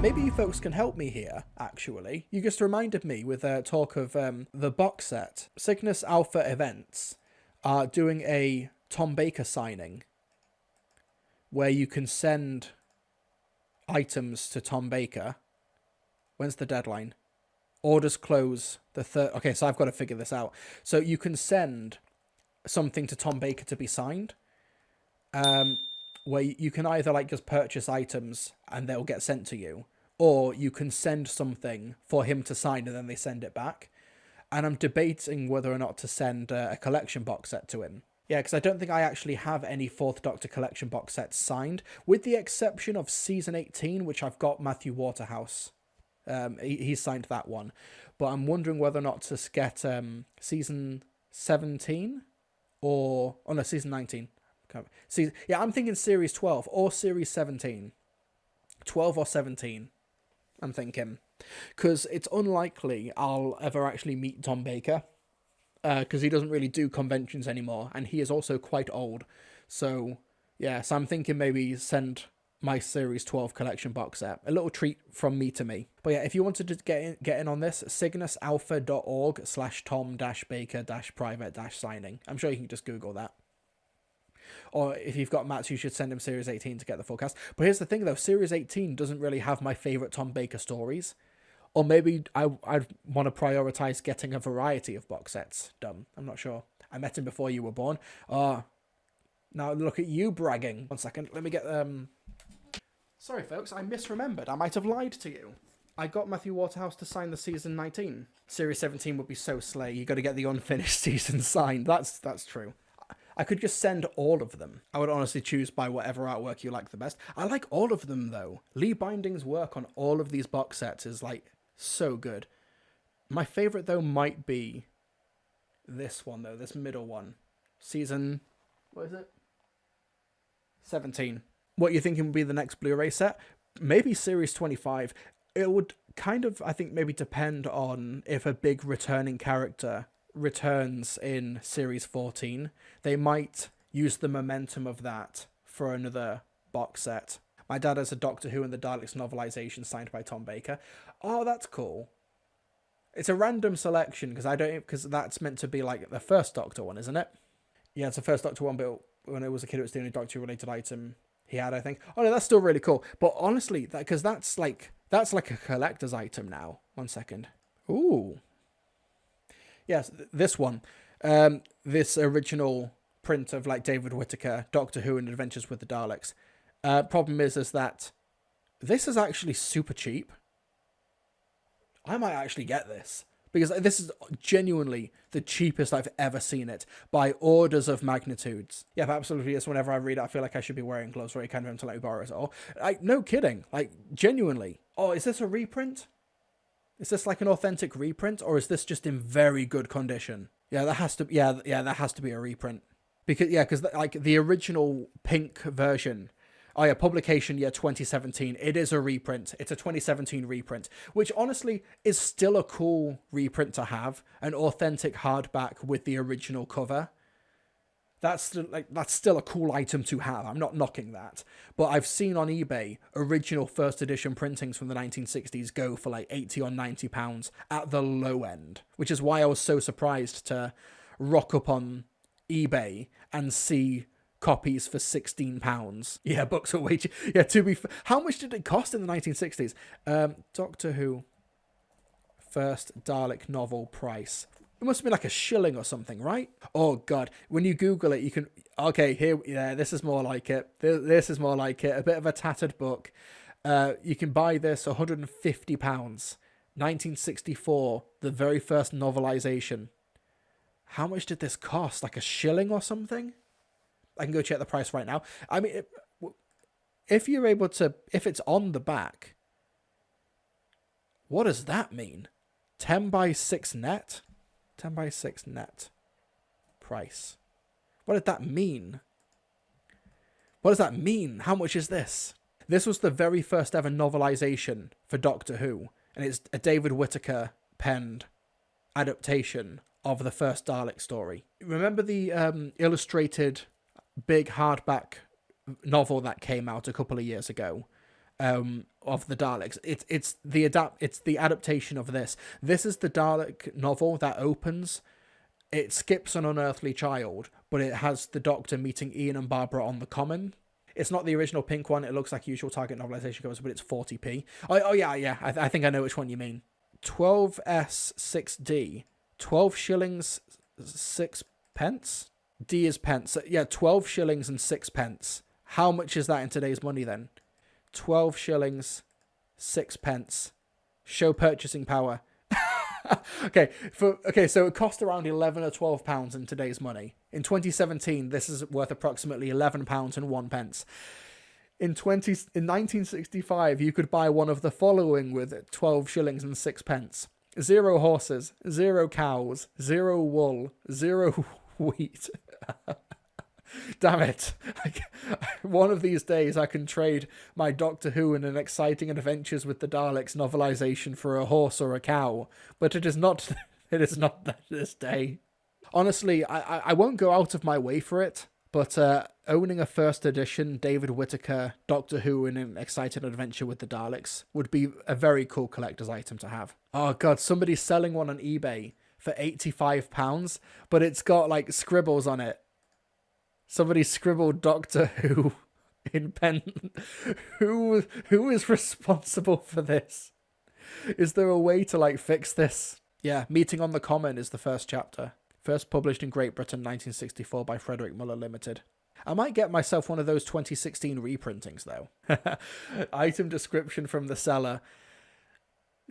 maybe you folks can help me here, actually. You just reminded me with talk of the box set. Cygnus Alpha Events are doing a Tom Baker signing where you can send items to Tom Baker. When's the deadline? Orders close the 3rd. Okay, so I've got to figure this out. So you can send something to Tom Baker to be signed. Where you can either like just purchase items and they'll get sent to you, or you can send something for him to sign and then they send it back. And I'm debating whether or not to send a collection box set to him. Yeah, because I don't think I actually have any 4th Doctor collection box sets signed, with the exception of Season 18, which I've got Matthew Waterhouse. He's signed that one. But I'm wondering whether or not to get Season 17 or... Oh, no, Season 19. Yeah, I'm thinking Series 12 or Series 17. 12 or 17, I'm thinking. Because it's unlikely I'll ever actually meet Tom Baker. Because he doesn't really do conventions anymore. And he is also quite old. So, yeah, so I'm thinking maybe send my Series 12 collection box set. A little treat from me to me. But yeah, if you wanted to get in on this, cygnusalpha.org/Tom-Baker-private-signing. I'm sure you can just Google that. Or if you've got Mats, you should send him Series 18 to get the full cast. But here's the thing, though. Series 18 doesn't really have my favourite Tom Baker stories. Or maybe I'd want to prioritise getting a variety of box sets done. I'm not sure. I met him before you were born. Now look at you bragging. 1 second. Let me get... Sorry, folks. I misremembered. I might have lied to you. I got Matthew Waterhouse to sign the Season 19. Series 17 would be so slay. You got to get the unfinished season signed. That's true. I could just send all of them. I would honestly choose by whatever artwork you like the best. I like all of them, though. Lee Binding's work on all of these box sets is, like, so good. My favourite, though, might be this one, though. This middle one. Season... What is it? 17. What you thinking would be the next Blu-ray set? Maybe Series 25. It would kind of, I think, maybe depend on if a big returning character returns in Series 14. They might use the momentum of that for another box set. My dad has a Doctor Who and the Daleks novelization signed by Tom Baker. Oh, that's cool. It's a random selection because that's meant to be like the first Doctor one, isn't it? Yeah, it's the first Doctor one, but when I was a kid, it was the only Doctor Who related item he had, I think. Oh no, that's still really cool. But honestly, because that's like a collector's item now. 1 second. Ooh. Yes, this one. This original print of like David Whittaker, Doctor Who and Adventures with the Daleks. Problem is that this is actually super cheap. I might actually get this. Because this is genuinely the cheapest I've ever seen it by orders of magnitudes. Yeah, absolutely. Yes, whenever I read it, I feel like I should be wearing gloves or you kind of have to let me borrow it all. Like, no kidding. Like, genuinely. Oh, is this a reprint? Is this like an authentic reprint, or is this just in very good condition? Yeah, that has to. Yeah, that has to be a reprint. Because like the original pink version. Oh yeah, publication year 2017. It is a reprint. It's a 2017 reprint, which honestly is still a cool reprint to have. An authentic hardback with the original cover. That's still a cool item to have. I'm not knocking that. But I've seen on eBay original first edition printings from the 1960s go for like 80 or 90 pounds at the low end, which is why I was so surprised to rock up on eBay and see copies for £16. Yeah, books are way cheap. Yeah, how much did it cost in the 1960s? Doctor Who first Dalek novel price. It must have been like a shilling or something, right? Oh, God. When you Google it, you can... Okay, here... Yeah, this is more like it. This is more like it. A bit of a tattered book. You can buy this £150. 1964, the very first novelization. How much did this cost? Like a shilling or something? I can go check the price right now. I mean, if you're able to... If it's on the back, what does that mean? 10 by 6 net? 10 by 6 net price. What did that mean? What does that mean? How much is this? This was the very first ever novelization for Doctor Who, and it's a David Whittaker penned adaptation of the first Dalek story. Remember the illustrated big hardback novel that came out a couple of years ago? of the Daleks. It's the adaptation of this. This is the Dalek novel that opens. It skips an unearthly child, but it has the Doctor meeting Ian and Barbara on the Common. It's not the original pink one. It looks like usual Target novelization covers, but it's 40p. Oh yeah. I think I know which one you mean. 12S6D. 12 shillings 6 pence? D is pence. Yeah, 12 shillings and 6 pence. How much is that in today's money then? 12 shillings, 6 pence. Show purchasing power. So it cost around 11 or 12 pounds in today's money. In 2017, this is worth approximately 11 pounds and 1 pence. In 1965, you could buy one of the following with 12 shillings and 6 pence. 0 horses, 0 cows, 0 wool, 0 wheat. Damn it. One of these days I can trade my Doctor Who and an exciting adventures with the Daleks novelization for a horse or a cow, but it is not that this day. Honestly, I won't go out of my way for it, but owning a first edition David Whittaker Doctor Who and an exciting adventure with the Daleks would be a very cool collector's item to have. Oh god, somebody's selling one on eBay for £85, but it's got like scribbles on it. Somebody scribbled Doctor Who in pen. Who is responsible for this? Is there a way to like fix this? Yeah, Meeting on the Common is the first chapter. First published in Great Britain 1964 by Frederick Muller Limited. I might get myself one of those 2016 reprintings though. Item description from the seller.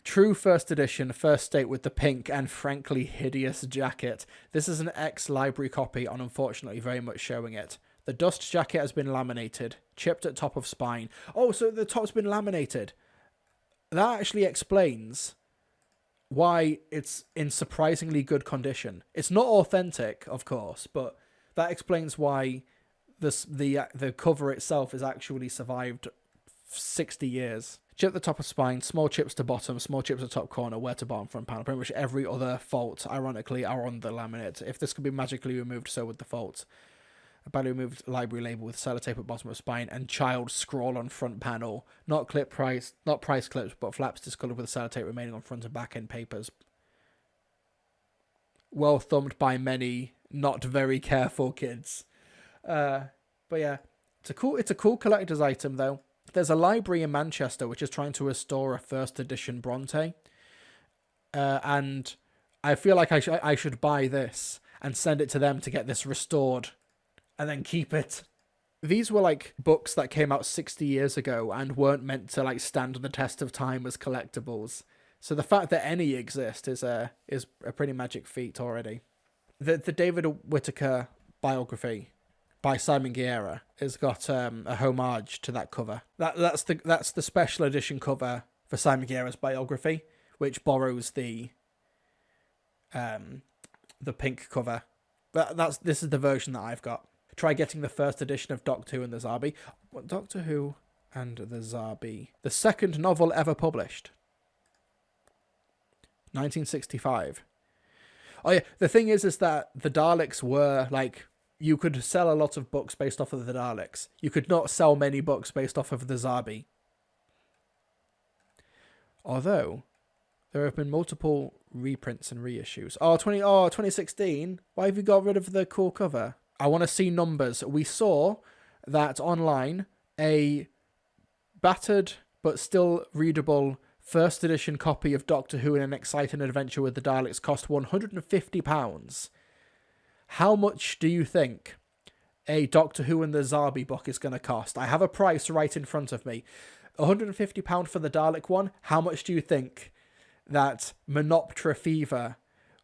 True first edition, first state with the pink and frankly hideous jacket. This is an ex-library copy and unfortunately very much showing it. The dust jacket has been laminated, chipped at top of spine. Oh, so the top's been laminated. That actually explains why it's in surprisingly good condition. It's not authentic, of course, but that explains why the cover itself has actually survived 60 years. Chip the top of spine, small chips to bottom, small chips to top corner, wear to bottom front panel. Pretty much every other fault, ironically, are on the laminate. If this could be magically removed, so would the faults. A badly removed library label with sellotape at bottom of spine and child scroll on front panel. Not price clips, but flaps discoloured with sellotape remaining on front and back end papers. Well thumbed by many not very careful kids. But yeah, it's a cool collector's item though. There's a library in Manchester which is trying to restore a first edition Bronte, and I feel like I should buy this and send it to them to get this restored, and then keep it. These were like books that came out 60 years ago and weren't meant to like stand the test of time as collectibles. So the fact that any exist is a pretty magic feat already. The David Whittaker biography by Simon Guerra has got a homage to that cover. That's the special edition cover for Simon Guerra's biography, which borrows the pink cover. This is the version that I've got. Try getting the first edition of Doctor Who and the Zarbi. What, Doctor Who and the Zarbi? The second novel ever published. 1965. Oh yeah, the thing is that the Daleks were like, you could sell a lot of books based off of the Daleks. You could not sell many books based off of the Zarbi. Although, there have been multiple reprints and reissues. 2016? Why have you got rid of the cool cover? I want to see numbers. We saw that online, a battered but still readable first edition copy of Doctor Who in an exciting adventure with the Daleks cost £150. How much do you think a Doctor Who and the Zarbi book is going to cost? I have a price right in front of me. £150 for the Dalek one. How much do you think that Menoptera Fever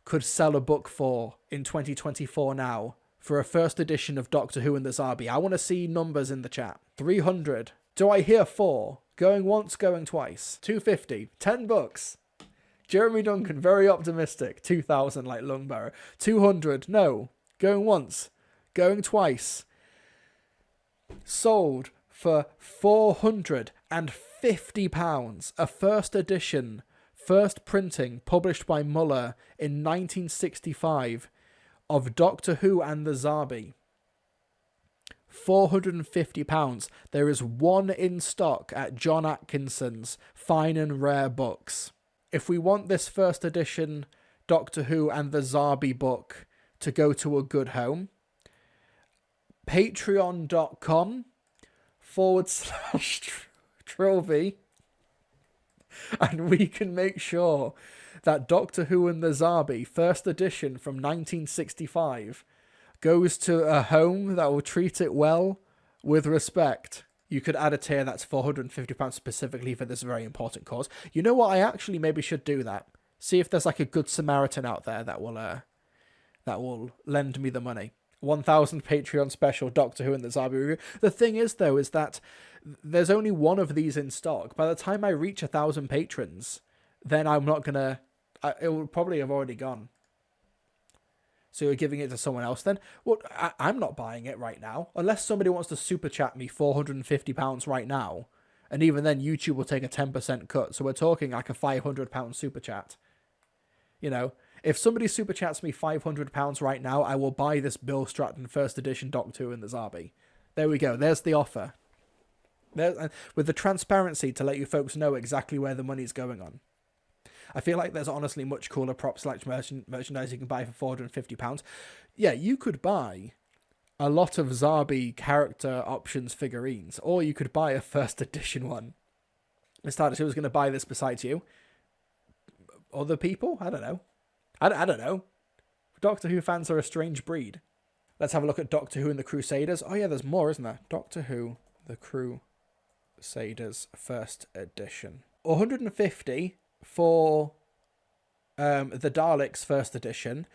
could sell a book for in 2024 now for a first edition of Doctor Who and the Zarbi? I want to see numbers in the chat. 300. Do I hear 4? Going once, going twice. 250. 10 bucks. Jeremy Duncan, very optimistic. 2,000 like Lungbarrow. 200. No. Going once. Going twice. Sold for £450. A first edition, first printing, published by Muller in 1965 of Doctor Who and the Zarbi. £450. There is one in stock at John Atkinson's Fine and Rare Books. If we want this first edition Doctor Who and the Zarbi book to go to a good home, patreon.com/Trilby, and we can make sure that Doctor Who and the Zarbi first edition from 1965 goes to a home that will treat it well, with respect. You could add a tier that's £450 specifically for this very important cause. You know what? I actually maybe should do that. See if there's like a good Samaritan out there that will lend me the money. 1,000 Patreon special Doctor Who and the Zarbi review. The thing is, though, is that there's only one of these in stock. By the time I reach 1,000 patrons, then I'm not gonna. It will probably have already gone. So you're giving it to someone else then? Well, I'm not buying it right now. Unless somebody wants to super chat me £450 right now. And even then, YouTube will take a 10% cut. So we're talking like a £500 super chat. You know, if somebody super chats me £500 right now, I will buy this Bill Stratton first edition Doctor Who and the Zarbi. There we go. There's the offer. With the transparency to let you folks know exactly where the money's going on. I feel like there's honestly much cooler merchandise you can buy for £450. Yeah, you could buy a lot of Zarbi character options figurines, or you could buy a first edition one. Miss TARDIS, who was going to buy this besides you? Other people? I don't know. I don't know. Doctor Who fans are a strange breed. Let's have a look at Doctor Who and the Crusaders. Oh yeah, there's more, isn't there? Doctor Who, the Crusaders first edition. 150 for the Daleks first edition,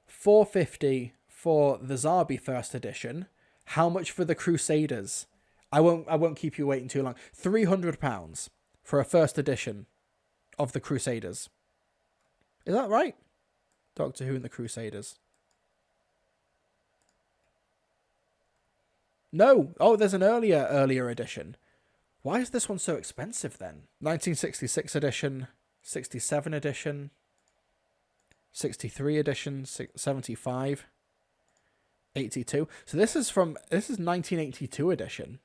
450 for the Zarbi first edition. How much for the Crusaders? I won't keep you waiting too long. £300 for a first edition of the Crusaders. Is that right? Doctor Who and the Crusaders. No. Oh, there's an earlier edition. Why is this one so expensive then? 1966 edition, 67 edition, 63 edition, 75, 82. So this is 1982 edition.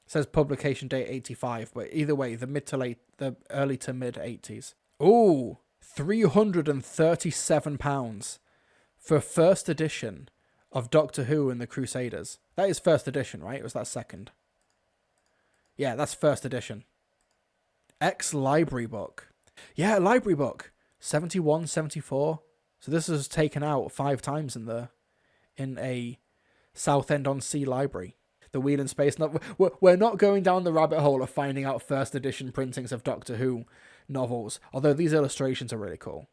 It says publication date 85, but either way, the early to mid 80s. Ooh, £337 for first edition of Doctor Who and the Crusaders. That is first edition, right? Or was that second? Yeah, that's first edition. Library book. Yeah, library book. 71, 74. So this is taken out 5 times in a Southend-on-Sea library. The Wheel in Space. We're not going down the rabbit hole of finding out first edition printings of Doctor Who novels, although these illustrations are really cool.